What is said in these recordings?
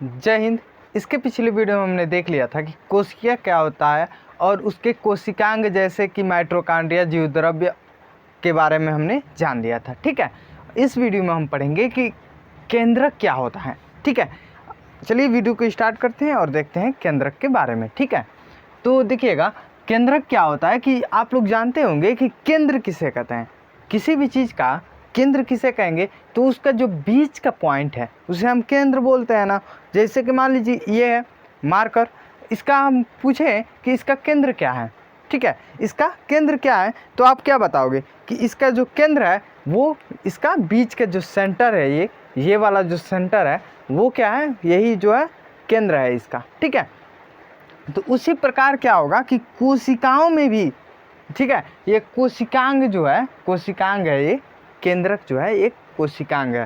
जय हिंद। इसके पिछले वीडियो में हमने देख लिया था कि कोशिका क्या होता है और उसके कोशिकांग जैसे कि माइटोकॉन्ड्रिया, जीवद्रव्य के बारे में हमने जान लिया था। ठीक है, इस वीडियो में हम पढ़ेंगे कि केंद्रक क्या होता है। ठीक है, चलिए वीडियो को स्टार्ट करते हैं और देखते हैं केंद्रक के बारे में। ठीक है, तो देखिएगा केंद्रक क्या होता है कि आप लोग जानते होंगे कि केंद्र किसे कहते हैं। किसी भी चीज़ का केंद्र किसे कहेंगे तो उसका जो बीच का पॉइंट है उसे हम केंद्र बोलते हैं ना। जैसे कि मान लीजिए ये है मार्कर, इसका हम पूछें कि इसका केंद्र क्या है। ठीक है, इसका केंद्र क्या है तो आप क्या बताओगे कि इसका जो केंद्र है वो इसका बीच का जो सेंटर है, ये वाला जो सेंटर है वो क्या है, यही जो है केंद्र है इसका। ठीक है, तो उसी प्रकार क्या होगा कि कोशिकाओं में भी, ठीक है, ये कोशिकांग जो है, कोशिकांग है, ये केंद्रक जो है एक कोशिकांग है।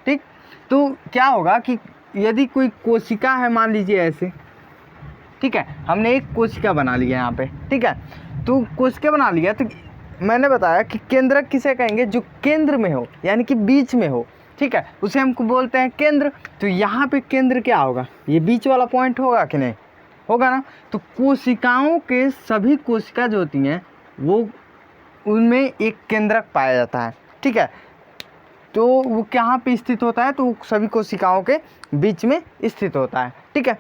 ठीक, तो क्या होगा कि यदि कोई कोशिका है, मान लीजिए ऐसे, ठीक है, हमने एक कोशिका बना लिया यहाँ पे। ठीक है, तो कोशिका बना लिया तो मैंने बताया कि केंद्रक किसे कहेंगे, जो केंद्र में हो यानी कि बीच में हो। ठीक है, उसे हमको बोलते हैं केंद्र। तो यहाँ पे केंद्र क्या होगा, ये बीच वाला पॉइंट होगा कि नहीं, होगा ना। तो कोशिकाओं के सभी कोशिका जो होती हैं वो उनमें एक केंद्रक पाया जाता है। ठीक है, तो वो कहाँ पे स्थित होता है, तो वो सभी कोशिकाओं के बीच में स्थित होता है। ठीक है,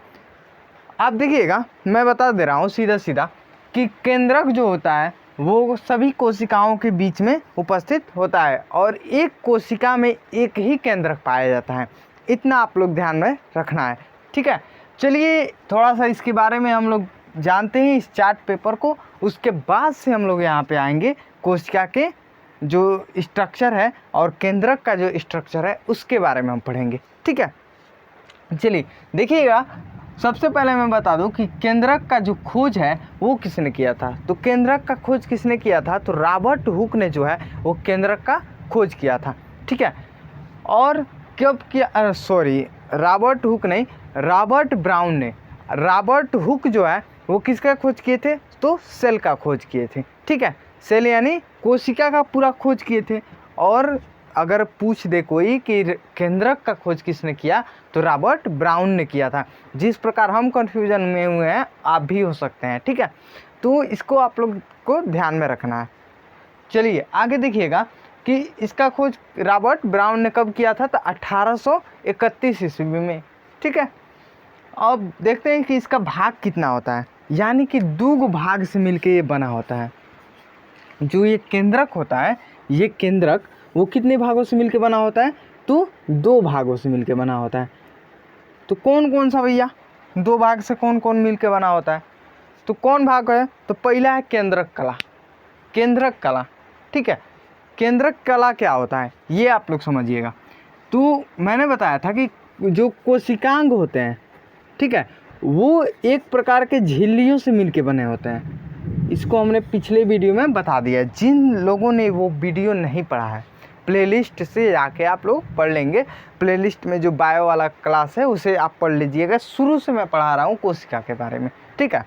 आप देखिएगा मैं बता दे रहा हूँ सीधा सीधा कि केंद्रक जो होता है वो सभी कोशिकाओं के बीच में उपस्थित होता है और एक कोशिका में एक ही केंद्रक पाया जाता है। इतना आप लोग ध्यान में रखना है। ठीक है, चलिए थोड़ा सा इसके बारे में हम लोग जानते हैं इस चार्ट पेपर को, उसके बाद से हम लोग यहाँ पे आएंगे कोशिका के जो स्ट्रक्चर है और केंद्रक का जो स्ट्रक्चर है उसके बारे में हम पढ़ेंगे। ठीक है, चलिए देखिएगा, सबसे पहले मैं बता दूं कि केंद्रक का जो खोज है वो किसने किया था। तो केंद्रक का खोज किसने किया था, तो रॉबर्ट हुक ने जो है वो केंद्रक का खोज किया था। ठीक है, और कब किया, सॉरी रॉबर्ट हुक नहीं, रॉबर्ट ब्राउन ने। रॉबर्ट हुक जो है वो किसका खोज किए थे, तो सेल का खोज किए थे। ठीक है, सेल यानी कोशिका का पूरा खोज किए थे। और अगर पूछ दे कोई कि केंद्रक का खोज किसने किया तो रॉबर्ट ब्राउन ने किया था। जिस प्रकार हम कंफ्यूजन में हुए हैं आप भी हो सकते हैं। ठीक है, तो इसको आप लोग को ध्यान में रखना है। चलिए आगे देखिएगा कि इसका खोज रॉबर्ट ब्राउन ने कब किया था, तो 1831 ईस्वी में। ठीक है, अब देखते हैं कि इसका भाग कितना होता है, यानी कि दो भाग से मिलके ये बना होता है। जो ये केंद्रक होता है, ये केंद्रक वो कितने भागों से मिलके बना होता है, तो दो भागों से मिलके बना होता है। तो कौन कौन सा भैया, दो भाग से कौन कौन मिलके बना होता है, तो कौन भाग है, तो पहला है केंद्रक कला। केंद्रक कला, ठीक है, केंद्रक कला क्या होता है ये आप लोग समझिएगा। तो मैंने बताया था कि जो कोशिकांग होते हैं, ठीक है, वो एक प्रकार के झिल्लियों से मिलके बने होते हैं। इसको हमने पिछले वीडियो में बता दिया। जिन लोगों ने वो वीडियो नहीं पढ़ा है, प्लेलिस्ट से जाके आप लोग पढ़ लेंगे। प्लेलिस्ट में जो बायो वाला क्लास है उसे आप पढ़ लीजिएगा। शुरू से मैं पढ़ा रहा हूँ कोशिका के बारे में। ठीक है,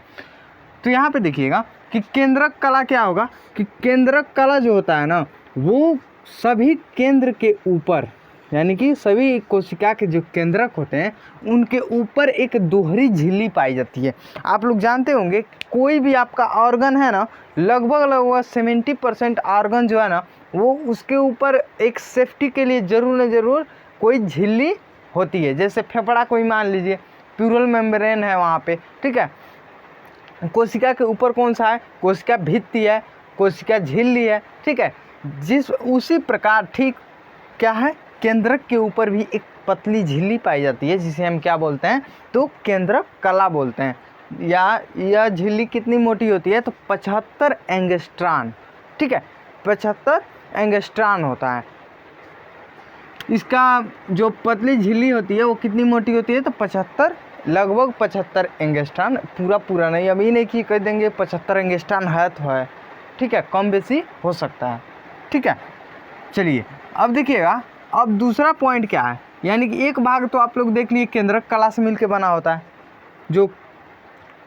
तो यहाँ पे देखिएगा कि केंद्रक कला क्या होगा, कि केंद्रक कला जो होता है ना वो सभी केंद्र के ऊपर, यानी कि सभी कोशिका के जो केंद्रक होते हैं उनके ऊपर एक दोहरी झिल्ली पाई जाती है। आप लोग जानते होंगे कोई भी आपका ऑर्गन है ना, लगभग 70% ऑर्गन जो है ना वो उसके ऊपर एक सेफ्टी के लिए ज़रूर न ज़रूर कोई झिल्ली होती है। जैसे फेफड़ा कोई मान लीजिए, प्यूरल मेम्ब्रेन है वहाँ पे। ठीक है, कोशिका के ऊपर कौन सा है, कोशिका भित्ति है, कोशिका झिल्ली है। ठीक है, उसी प्रकार ठीक क्या है, केंद्रक के ऊपर भी एक पतली झिल्ली पाई जाती है जिसे हम क्या बोलते हैं, तो केंद्रक कला बोलते हैं। या यह झिल्ली कितनी मोटी होती है, तो 75 एंगस्ट्रॉन। ठीक है, 75 एंगस्ट्रॉन होता है इसका। जो पतली झिल्ली होती है वो कितनी मोटी होती है, तो 75, लगभग 75 एंगस्ट्रॉन। पूरा नहीं, अभी नहीं कि कह देंगे 75 एंगस्ट्रॉन है तो है। ठीक है, कम बेसी हो सकता है। ठीक है, चलिए अब देखिएगा, अब दूसरा पॉइंट क्या है, यानी कि एक भाग तो आप लोग देख लिए केंद्रक कला से मिलके बना होता है। जो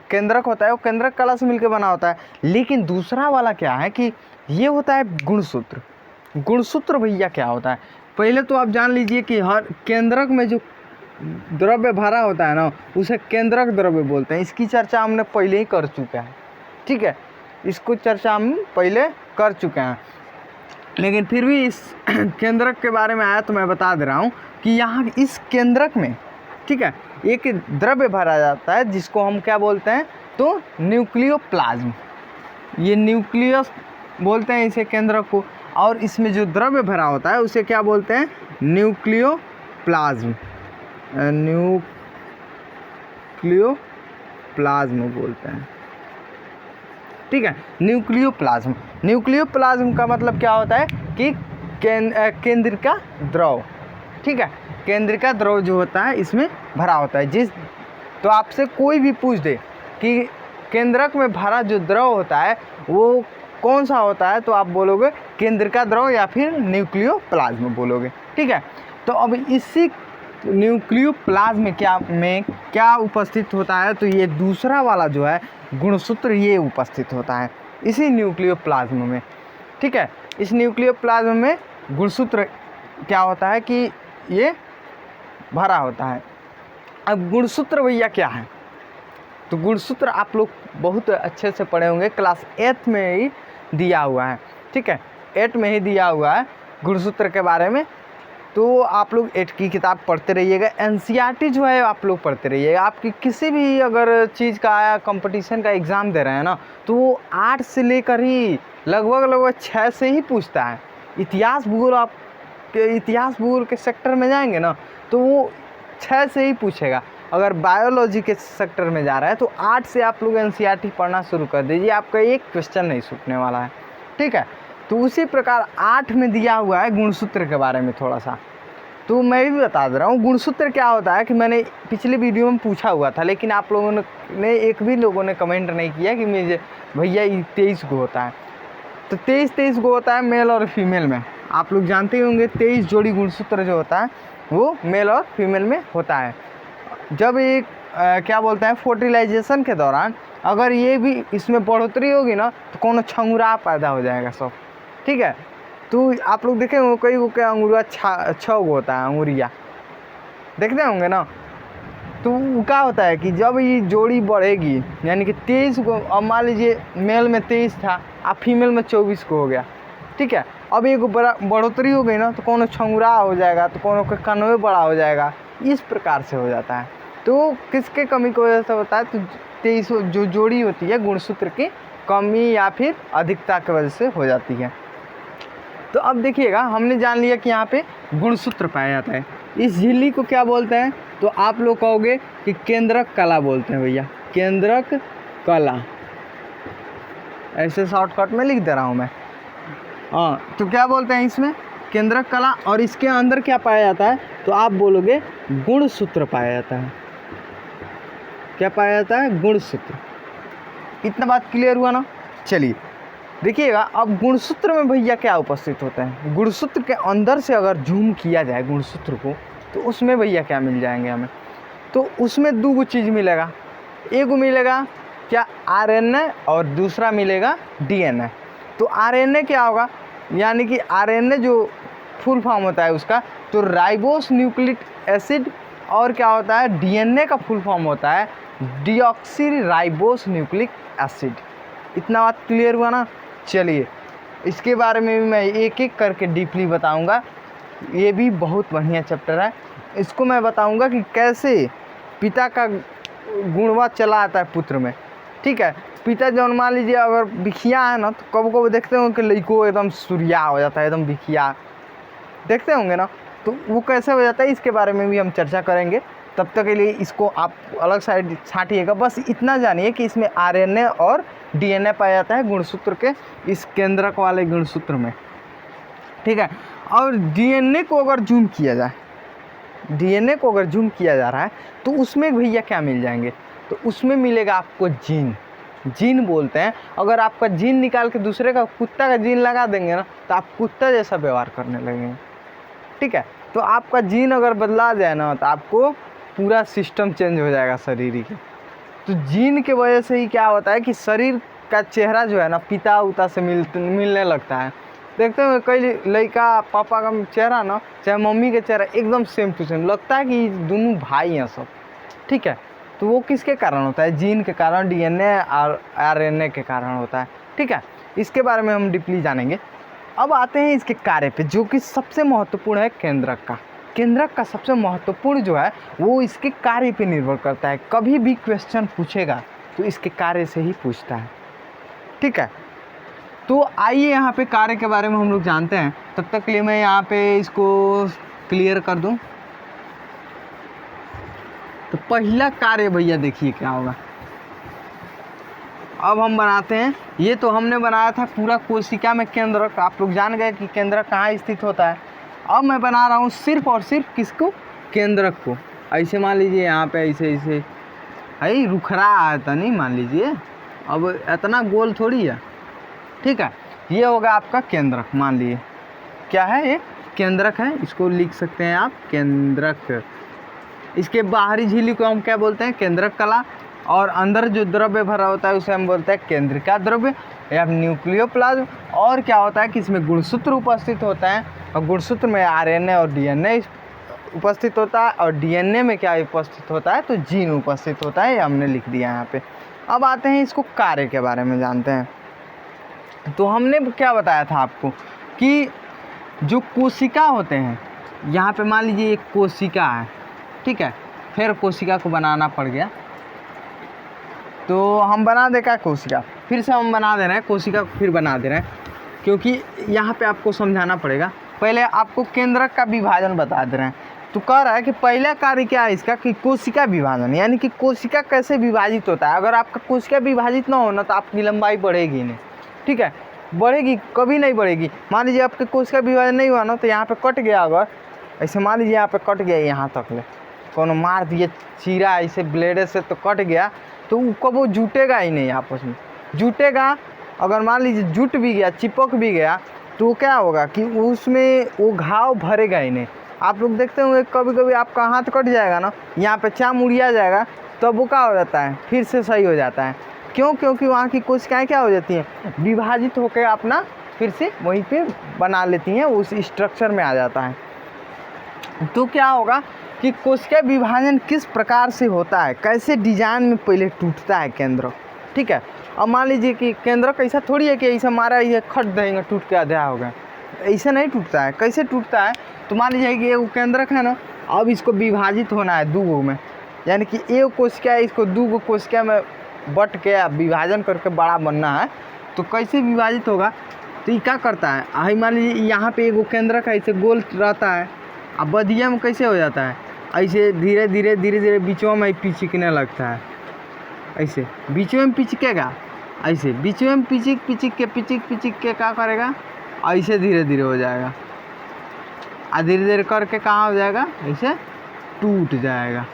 केंद्रक होता है वो केंद्रक कला से मिलके बना होता है। लेकिन दूसरा वाला क्या है कि ये होता है गुणसूत्र। गुणसूत्र भैया क्या होता है, पहले तो आप जान लीजिए कि हर केंद्रक में जो द्रव्य भरा होता है ना, उसे केंद्रक द्रव्य बोलते हैं। इसकी चर्चा हमने पहले ही कर चुका है, ठीक है, इसको चर्चा हम पहले कर चुके हैं। लेकिन फिर भी इस केंद्रक के बारे में आया तो मैं बता दे रहा हूँ कि यहाँ इस केंद्रक में, ठीक है, एक द्रव्य भरा जाता है जिसको हम क्या बोलते हैं, तो न्यूक्लियोप्लाज्म। ये न्यूक्लियस बोलते हैं इसे केंद्रक को, और इसमें जो द्रव्य भरा होता है उसे क्या बोलते हैं, न्यूक्लियोप्लाज्म। न्यूक्लियोप्लाज्म बोलते हैं, ठीक है, न्यूक्लियोप्लाज्म। न्यूक्लियोप्लाज्म का मतलब क्या होता है कि केंद्रिका द्रव, ठीक है, केंद्रिका द्रव जो होता है इसमें भरा होता है। तो आपसे कोई भी पूछ दे कि केंद्रक में भरा जो द्रव होता है वो कौन सा होता है, तो आप बोलोगे केंद्रिका द्रव या फिर न्यूक्लियोप्लाज्म बोलोगे, ठीक है। तो अब इसी न्यूक्लियोप्लाज्म में क्या उपस्थित होता है, तो ये दूसरा वाला जो है गुणसूत्र ये उपस्थित होता है इसी न्यूक्लियोप्लाज्म में, ठीक है। इस न्यूक्लियोप्लाज्म में गुणसूत्र क्या होता है कि ये भरा होता है। अब गुणसूत्र भैया क्या है, तो गुणसूत्र आप लोग बहुत अच्छे से पढ़े होंगे, क्लास 8 में ही दिया हुआ है, ठीक है, 8 में ही दिया हुआ है गुणसूत्र के बारे में। तो आप लोग 8 की किताब पढ़ते रहिएगा, एनसीईआरटी जो है आप लोग पढ़ते रहिएगा। आपकी किसी भी अगर चीज़ का कंपटीशन का एग्ज़ाम दे रहे हैं ना, तो वो 8 से लेकर ही लगभग 6 से ही पूछता है। इतिहास भूगोल, आप इतिहास भूगोल के सेक्टर में जाएंगे ना तो वो 6 से ही पूछेगा। अगर बायोलॉजी के सेक्टर में जा रहा है तो 8 से आप लोग एनसीईआरटी पढ़ना शुरू कर दीजिए, आपका एक क्वेश्चन नहीं छूटने वाला है, ठीक है। तो उसी प्रकार 8 में दिया हुआ है गुणसूत्र के बारे में थोड़ा सा, तो मैं भी बता दे रहा हूँ। गुणसूत्र क्या होता है कि मैंने पिछले वीडियो में पूछा हुआ था, लेकिन आप लोगों ने एक भी लोगों ने कमेंट नहीं किया कि मुझे भैया ये 23 गो होता है। तो 23 गो होता है मेल और फीमेल में, आप लोग जानते ही होंगे 23 जोड़ी गुणसूत्र जो होता है वो मेल और फीमेल में होता है। जब एक क्या बोलते हैं फर्टिलाइजेशन के दौरान अगर ये भी इसमें बढ़ोतरी होगी ना तो कौन छंगुरा पैदा हो जाएगा सब, ठीक है। तो आप लोग देखे होंगे कई को क्या अंगूरिया 6 गो होता है, अंगूरिया देखते होंगे ना। तो क्या होता है कि जब ये जोड़ी बढ़ेगी यानी कि 23 को, अब मान लीजिए मेल में 23 था, अब फीमेल में 24 को हो गया, ठीक है। अब एक बढ़ोतरी हो गई ना तो कौन छंगुरा हो जाएगा, तो कौन का कनवे बड़ा हो जाएगा, इस प्रकार से हो जाता है। तो किसके कमी की वजह से होता है, तो 23 जो जोड़ी होती है गुणसूत्र की कमी या फिर अधिकता की वजह से हो जाती है। तो अब देखिएगा हमने जान लिया कि यहाँ पे गुणसूत्र पाया जाता है। इस झिल्ली को क्या बोलते हैं, तो आप लोग कहोगे कि केंद्रक कला बोलते हैं भैया, केंद्रक कला, ऐसे शॉर्टकट में लिख दे रहा हूँ मैं। हाँ, तो क्या बोलते हैं इसमें केंद्रक कला, और इसके अंदर क्या पाया जाता है, तो आप बोलोगे गुणसूत्र पाया जाता है। क्या पाया जाता है, गुणसूत्र। इतना बात क्लियर हुआ ना। चलिए देखिएगा अब गुणसूत्र में भैया क्या उपस्थित होते हैं। गुणसूत्र के अंदर से अगर जूम किया जाए गुणसूत्र को तो उसमें भैया क्या मिल जाएंगे हमें, तो उसमें 2 चीज़ मिलेगा। एक मिलेगा क्या आरएनए और दूसरा मिलेगा डीएनए। तो आरएनए क्या होगा, यानी कि आरएनए जो फुल फॉर्म होता है उसका, तो राइबोस न्यूक्लिक एसिड, और क्या होता है डीएनए का फुल फॉर्म होता है डीऑक्सी राइबोस न्यूक्लिक एसिड। इतना बात क्लियर हुआ ना। चलिए इसके बारे में भी मैं एक एक करके डीपली बताऊंगा, ये भी बहुत बढ़िया चैप्टर है। इसको मैं बताऊंगा कि कैसे पिता का गुणवत्ता चला आता है पुत्र में, ठीक है। पिता जब मान लीजिए अगर बिखिया है ना, तो कब कब देखते होंगे कि लड़को एकदम सुरिया हो जाता है, एकदम बिखिया देखते होंगे ना, तो वो कैसे हो जाता है इसके बारे में भी हम चर्चा करेंगे। तब तक के लिए इसको आप अलग साइड छाटिएगा। बस इतना जानिए कि इसमें आरएनए और डीएनए पाया जाता है गुणसूत्र के इस केंद्रक वाले गुणसूत्र में, ठीक है। और डीएनए को अगर जूम किया जाए, डीएनए को अगर जूम किया जा रहा है तो उसमें भैया क्या मिल जाएंगे, तो उसमें मिलेगा आपको जीन। जीन बोलते हैं, अगर आपका जीन निकाल के दूसरे का कुत्ता का जीन लगा देंगे ना तो आप कुत्ता जैसा व्यवहार करने लगेंगे, ठीक है। तो आपका जीन अगर बदला जाए ना तो आपको पूरा सिस्टम चेंज हो जाएगा शरीर के। तो जीन के वजह से ही क्या होता है कि शरीर का चेहरा जो है ना पिता उता से मिलने लगता है। देखते हुए कई लड़का पापा का चेहरा ना चाहे मम्मी के चेहरा एकदम सेम टू सेम लगता है कि दोनों भाई हैं सब, ठीक है। तो वो किसके कारण होता है? जीन के कारण, डीएनए और आरएनए के कारण होता है, ठीक है। इसके बारे में हम डीपली जानेंगे। अब आते हैं इसके कार्य पे, जो कि सबसे महत्वपूर्ण है केंद्रक का। केंद्रक का सबसे महत्वपूर्ण जो है वो इसके कार्य पे निर्भर करता है। कभी भी क्वेश्चन पूछेगा तो इसके कार्य से ही पूछता है, ठीक है। तो आइए यहाँ पे कार्य के बारे में हम लोग जानते हैं। तब तक के लिए मैं यहाँ पे इसको क्लियर कर दूँ। तो पहला कार्य भैया देखिए क्या होगा। अब हम बनाते हैं, ये तो हमने बनाया था पूरा कोशिका में केंद्रक, आप लोग जान गए कि केंद्रक कहाँ स्थित होता है। अब मैं बना रहा हूँ सिर्फ और सिर्फ किसको? केंद्रक को। ऐसे मान लीजिए यहाँ पे ऐसे ऐसे है, रुखरा आता नहीं, मान लीजिए अब इतना गोल थोड़ी है, ठीक है। ये होगा आपका केंद्रक, मान लीजिए क्या है ये? केंद्रक है, इसको लिख सकते हैं आप केंद्रक। इसके बाहरी झिल्ली को हम क्या बोलते हैं? केंद्रक कला। और अंदर जो द्रव्य भरा होता है उसे हम बोलते हैं केंद्रिका द्रव्य या न्यूक्लियोप्लाज्म। और क्या होता है कि इसमें गुणसूत्र उपस्थित होता है, और गुणसूत्र में आरएनए और डीएनए उपस्थित होता है, और डीएनए में क्या उपस्थित होता है? तो जीन उपस्थित होता है, ये हमने लिख दिया यहाँ पे। अब आते हैं इसको कार्य के बारे में जानते हैं। तो हमने क्या बताया था आपको कि जो कोशिका होते हैं, यहाँ पे मान लीजिए एक कोशिका है, ठीक है। फिर कोशिका को बनाना पड़ गया, तो हम बना दे क्या कोशिका, फिर से हम बना दे रहे हैं कोशिका को, फिर बना दे रहे हैं, क्योंकि यहाँ पे आपको समझाना पड़ेगा। पहले आपको केंद्रक का विभाजन बता दे रहे हैं। तो कह रहा है कि पहला कार्य क्या है इसका कि कोशिका विभाजन, यानी कि कोशिका कैसे विभाजित होता है। अगर आपका कोशिका विभाजित ना होना तो आपकी लंबाई बढ़ेगी नहीं, ठीक है, बढ़ेगी कभी नहीं बढ़ेगी। मान लीजिए आपके कोशिका विभाजन नहीं हुआ ना, तो यहाँ पे कट गया, अगर ऐसे मान लीजिए यहाँ पे कट गया, यहाँ तक ले कोनो मार दिए चीरा ऐसे ब्लेड से, तो कट गया, तो कब वो जुटेगा ही नहीं, आपस में जुटेगा। अगर मान लीजिए जुट भी गया, चिपक भी गया, तो क्या होगा कि उसमें वो घाव भरेगा ही नहीं। आप लोग देखते होंगे कभी कभी आपका हाथ कट जाएगा ना, यहाँ पे चाम उड़िया जाएगा, तब वो क्या हो जाता है? फिर से सही हो जाता है। क्यों? क्योंकि वहाँ की कोशिकाएं क्या हो जाती हैं? विभाजित होकर अपना फिर से वहीं पे बना लेती हैं, उस स्ट्रक्चर में आ जाता है। तो क्या होगा कि कोशिका विभाजन किस प्रकार से होता है, कैसे डिजाइन में पहले टूटता है केंद्रक, ठीक है। अब मान लीजिए कि केंद्रक ऐसा थोड़ी है कि ऐसा मारा ये खट देंगे टूट के आधा हो गया, ऐसा नहीं टूटता है। कैसे टूटता है? तो मान लीजिए कि एक केंद्रक है ना, अब इसको विभाजित होना है दो में, यानी कि एक कोशिका है, इसको दो कोशिका में बट के विभाजन करके बड़ा बनना है। तो कैसे विभाजित होगा? तो ये क्या करता है, आई मान लीजिए यहाँ पे एक केंद्रक है, ऐसे गोल रहता है, अब बदिया में कैसे हो जाता है? ऐसे धीरे धीरे धीरे धीरे बीचों में पिचकने लगता है, ऐसे बीचों में पिचकेगा, ऐसे बीचों में पिचक के क्या करेगा? ऐसे धीरे धीरे हो जाएगा, और धीरे धीरे करके कहाँ हो जाएगा? ऐसे टूट जाएगा,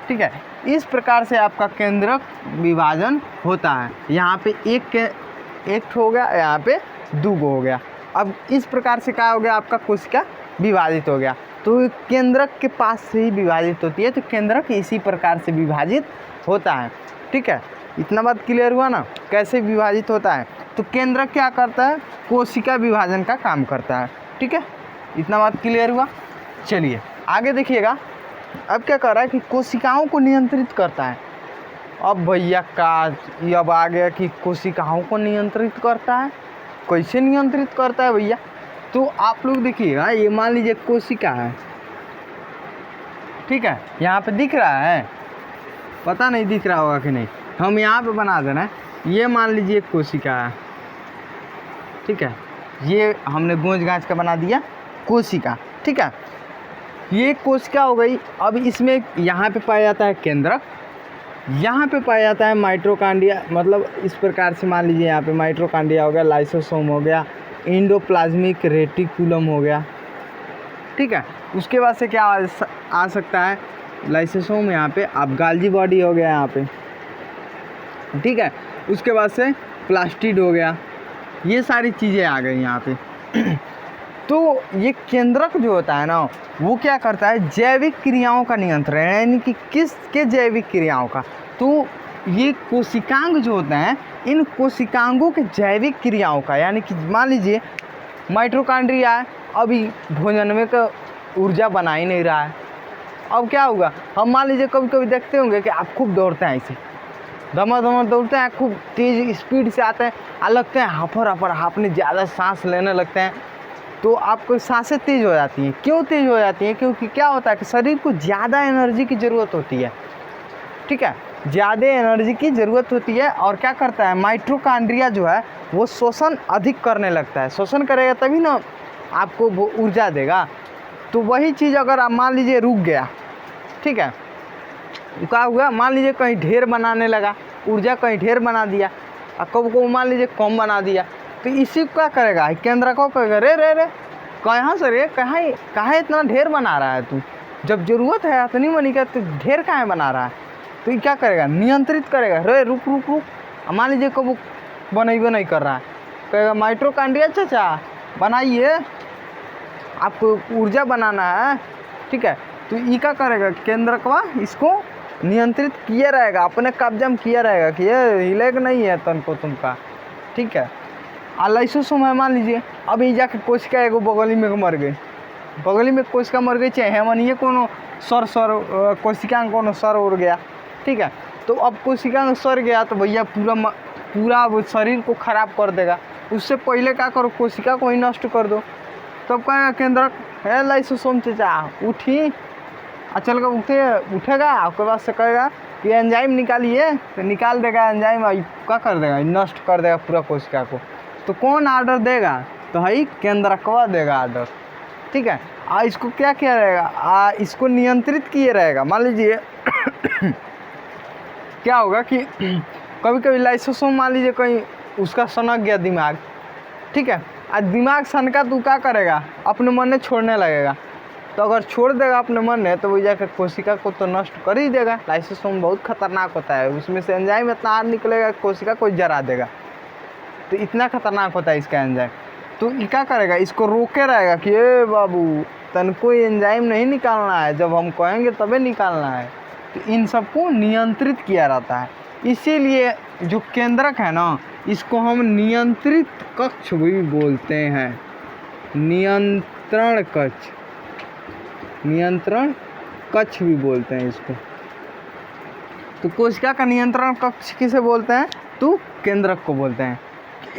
ठीक है। इस प्रकार से आपका केंद्रक विभाजन होता है। यहाँ पे एक हो गया, यहाँ पे दो हो गया। अब इस प्रकार से क्या हो गया? आपका कोशिका विभाजित हो गया। तो केंद्रक के पास से ही विभाजित होती है, तो केंद्रक इसी प्रकार से विभाजित होता है, ठीक है। इतना बात क्लियर हुआ ना, कैसे विभाजित होता है? तो केंद्रक क्या करता है? कोशिका विभाजन का काम करता है, ठीक है। इतना बात क्लियर हुआ। चलिए आगे देखिएगा। अब क्या कर रहा है कि कोशिकाओं को नियंत्रित करता है। अब भैया का ये अब आ गया कि कोशिकाओं को नियंत्रित करता है। कैसे नियंत्रित करता है भैया? तो आप लोग देखिएगा, ये मान लीजिए कोशिका है, ठीक है, यहाँ पे दिख रहा है, पता नहीं दिख रहा होगा कि नहीं, हम यहाँ पे बना देना है। ये मान लीजिए कोशिका है, ठीक है, ये हमने गूंज गांच का बना दिया कोशिका, ठीक है। ये कोशिका हो गई। अब इसमें यहाँ पे पाया जाता है केंद्रक, यहाँ पे पाया जाता है माइटोकॉन्ड्रिया, मतलब इस प्रकार से मान लीजिए यहाँ पे माइटोकॉन्ड्रिया हो गया, लाइसोसोम हो गया, एंडोप्लाज्मिक रेटिकुलम हो गया, ठीक है। उसके बाद से क्या आ सकता है? लाइसोसोम, यहाँ पे अब गाल्जी बॉडी हो गया यहाँ पे, ठीक है। उसके बाद से प्लास्टिड हो गया, ये सारी चीज़ें आ गई यहाँ पे। तो ये केंद्रक जो होता है ना, वो क्या करता है? जैविक क्रियाओं का नियंत्रण, यानी कि किसके जैविक क्रियाओं का? तो ये कोशिकांग जो होते हैं, इन कोशिकांगों के जैविक क्रियाओं का, यानी कि मान लीजिए माइटोकॉन्ड्रिया है, अभी भोजन में का ऊर्जा बना ही नहीं रहा है। अब क्या होगा, हम मान लीजिए कभी कभी देखते होंगे कि आप खूब दौड़ते हैं, ऐसे धमा दौड़ते हैं, खूब तेज़ स्पीड से आते हैं और लगते हैं हाफर हाफने ज़्यादा सांस लेने लगते हैं, तो आपको सांसें तेज़ हो जाती हैं। क्यों तेज़ हो जाती हैं? क्योंकि क्या होता है कि शरीर को ज़्यादा एनर्जी की ज़रूरत होती है, ठीक है, ज़्यादा एनर्जी की ज़रूरत होती है। और क्या करता है, माइटोकॉन्ड्रिया जो है वो शोषण अधिक करने लगता है। शोषण करेगा तभी ना आपको वो ऊर्जा देगा। तो वही चीज़ अगर आप मान लीजिए रुक गया, ठीक है, क्या हुआ, मान लीजिए कहीं ढेर बनाने लगा, ऊर्जा कहीं ढेर बना दिया और कब को मान लीजिए कम बना दिया, तो इसी क्या करेगा, केंद्र को कहेगा रे रे रे कहाँ से रे, कहाँ इतना ढेर बना रहा है तू, जब ज़रूरत है इतनी मनी का तो ढेर कहाँ बना रहा है। तो ये क्या करेगा, नियंत्रित करेगा, रे रुक रुक रुक। मान लीजिए कब नहीं कर रहा है, कहेगा माइटोकॉन्ड्रिया चाचा बनाइए, आपको ऊर्जा बनाना है, ठीक है। तो ये क्या करेगा, केंद्रकवा इसको नियंत्रित किए रहेगा, अपने कब्जा में किया रहेगा कि ये हिलेगा नहीं है तन को तुमका, ठीक है। लाइसोसोम है, मान लीजिए अब ये जाके कोशिका एगो बगली में मर गई, बगली में कोशिका मर गई, चाहे हेमनिए कोनो सर कोशिका में कोनो सर उड़ गया, ठीक है। तो अब कोशिका में सर गया तो भैया पूरा वो शरीर को ख़राब कर देगा। उससे पहले क्या करो, कोशिका को ही नष्ट कर दो। तब कहेगा केंद्रक है लाइसोसोम चाचा उठी, चल कर उठेगा, आपके पास से कहेगा कि एंजाइम निकालिए, तो निकाल देगा एंजाइम, क्या कर देगा, नष्ट कर देगा पूरा कोशिका को। तो कौन आर्डर देगा, तो है केंद्रकवा देगा आर्डर, ठीक है। इसको क्या किया रहेगा, इसको नियंत्रित किए रहेगा। मान लीजिए क्या होगा कि कभी कभी लाइसोसोम मान लीजिए कहीं उसका सनक गया दिमाग, ठीक है, आज दिमाग सनका तो क्या करेगा, अपने मन में छोड़ने लगेगा। तो अगर छोड़ देगा अपने मन में तो वो जाकर कोशिका को तो नष्ट कर ही देगा। लाइसोसोम बहुत खतरनाक होता है, उसमें से एंजाइम इतना आर निकलेगा कोशिका को जरा देगा, तो इतना खतरनाक होता है इसका एंजाइम। तो ये क्या करेगा, इसको रोके रहेगा कि ए बाबू तनको एंजाइम नहीं निकालना है, जब हम कहेंगे तभी निकालना है। तो इन सबको नियंत्रित किया रहता है। इसीलिए जो केंद्रक है ना, इसको हम नियंत्रित कक्ष भी बोलते हैं, नियंत्रण कक्ष भी बोलते हैं इसको। तो कोशिका का नियंत्रण कक्ष किसे बोलते हैं, तो केंद्रक को बोलते हैं।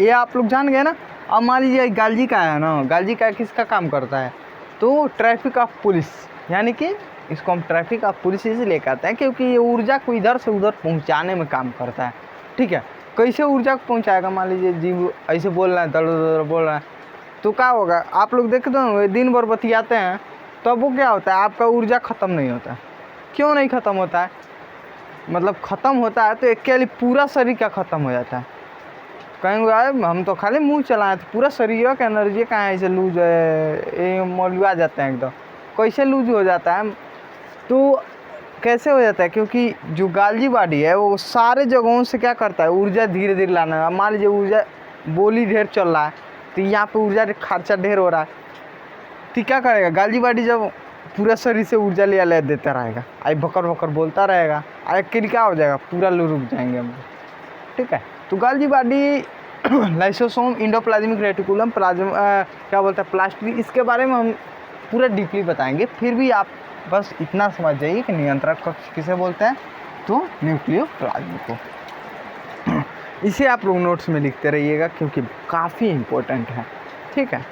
ये आप लोग जान गए ना। अब मान लीजिए गालजी का है ना, गालजी का किसका काम करता है, तो ट्रैफिक ऑफ पुलिस, यानी कि इसको हम ट्रैफिक ऑफ पुलिस इसलिए कहते हैं क्योंकि ये ऊर्जा को इधर से उधर पहुंचाने में काम करता है, ठीक है। कैसे ऊर्जा को पहुंचाएगा, मान लीजिए जीव ऐसे बोल रहा है, दर दर बोल रहा है, तो क्या होगा, आप लोग देखते हो दिन भर बतियाते हैं, तो वो क्या होता है, आपका ऊर्जा ख़त्म नहीं होता। क्यों नहीं ख़त्म होता है, मतलब ख़त्म होता है तो एक के लिए पूरा शरीर का ख़त्म हो जाता है। कहेंगे हम तो खाली मुंह चलाएं, तो पूरा शरीर का एनर्जी कहाँ ऐसे लूज है, मौलवा जाते हैं एकदम। कैसे लूज हो जाता है, तो कैसे हो जाता है, क्योंकि जो गाल्जी बॉडी है वो सारे जगहों से क्या करता है, ऊर्जा धीरे धीरे लाना। मान लीजिए ऊर्जा बोली ढेर चल रहा है, तो यहाँ पे ऊर्जा खर्चा ढेर हो रहा है, तो क्या करेगा गाल्जी बॉडी, जब पूरा शरीर से ऊर्जा ले देता रहेगा, आई भकर बोलता रहेगा, अरे किल क्या हो जाएगा, पूरा रुक जाएंगे हम, ठीक है। तो गाल्जी बॉडी, लाइसोसोम, इंडोप्लाज्मिक रेटिकुलम, क्या बोलते हैं प्लास्टिक, इसके बारे में हम पूरा डीपली बताएंगे। फिर भी आप बस इतना समझ जाइए कि नियंत्रक कक्ष किसे बोलते हैं, तो न्यूक्लियोप्लाज्म को। इसे आप लोग नोट्स में लिखते रहिएगा क्योंकि काफ़ी इम्पोर्टेंट है, ठीक है।